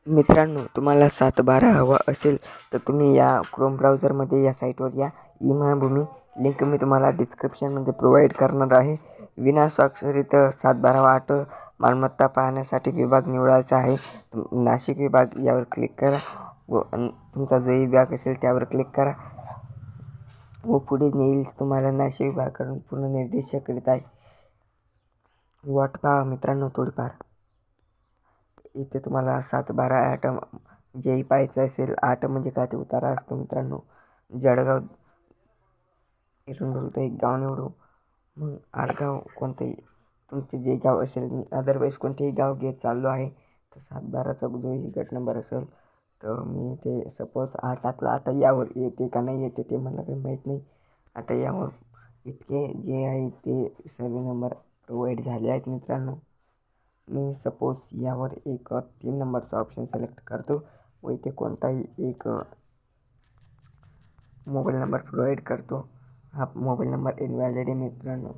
मित्रांनो, तुम्हाला 7/12 हवा असेल तर तुम्ही या क्रोम ब्राउझरमध्ये या साईटवर या. ई-महाभूमी लिंक मी तुम्हाला डिस्क्रिप्शनमध्ये प्रोव्हाइड करणार आहे. विनास्वाक्षरित 7/12 मालमत्ता पाहण्यासाठी विभाग निवडायचा आहे. नाशिक विभाग यावर क्लिक करा व तुमचा जो विभाग असेल त्यावर क्लिक करा व पुढे नेईल तुम्हाला नाशिक विभागाकडून पूर्ण निर्देश करीत आहे. वाट पहा मित्रांनो थोडीफार. इथे तुम्हाला 7/12 जे पाहायचं असेल. 8 म्हणजे काय ते उतारा असतो मित्रांनो. जळगाव इथून बोलतो एक गाव निवडू, मग आडगाव कोणतंही तुमचे जे गाव असेल. मी अदरवाईज कोणतेही गाव घेत चाललो आहे. तर 7/12चा जोही गट नंबर असेल तर मी ते सपोज 8 टाकला. आता यावर येते का नाही येते ते मला काही माहीत नाही. आता यावर इतके जे आहे ते सर्व नंबर प्रोव्हाइड झाले आहेत मित्रांनो. मी सपोज यावर एक 3 नंबरचा ऑप्शन सिलेक्ट करतो व इथे कोणताही एक मोबाईल नंबर प्रोव्हाइड करतो. हा मोबाईल नंबर इनव्हॅलिड आहे मित्रांनो.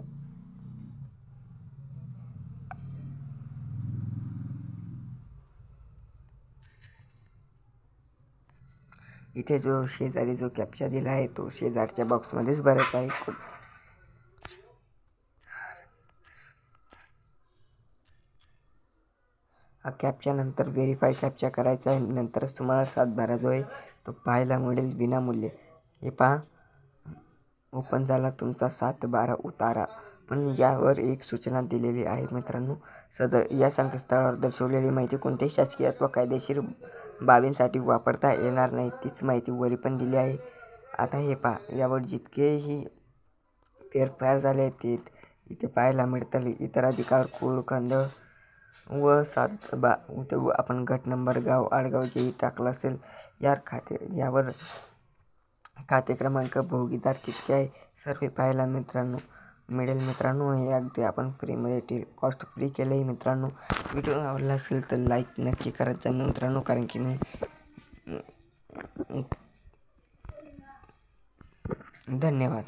इथे जो शेजारी जो कॅप्चा दिला आहे तो शेजारच्या बॉक्समध्येच भरायचा आहे. हा कॅप्चा नंतर व्हेरीफाय कॅप्चा करायचा आहे. नंतरच तुम्हाला 7/12 जो आहे तो पाहायला मिळेल विनामूल्य. हे पहा, ओपन झाला तुमचा 7/12 उतारा. पण यावर एक सूचना दिलेली आहे मित्रांनो. सदर या संकेतस्थळावर दर्शवलेली माहिती कोणत्याही शासकीय अथवा कायदेशीर बाबींसाठी वापरता येणार नाही. तीच माहिती वरी पण दिली आहे. आता हे पहा, यावर जितकेही फेरफार झाले ते इथे पाहायला मिळतील. इतर अधिकार कुळखंड व आपण गट नंबर गाव आडगाव जेही टाकलं असेल यावर खाते क्रमांक भागीदार कितके आहे सर्व पाहायला मिळेल मित्रांनो. हे अगदी आपण फ्रीमध्ये कॉस्ट फ्री केलं आहे मित्रांनो. व्हिडिओ आवडला असेल तर लाईक नक्की करत जा मित्रांनो, कारण की नाही धन्यवाद.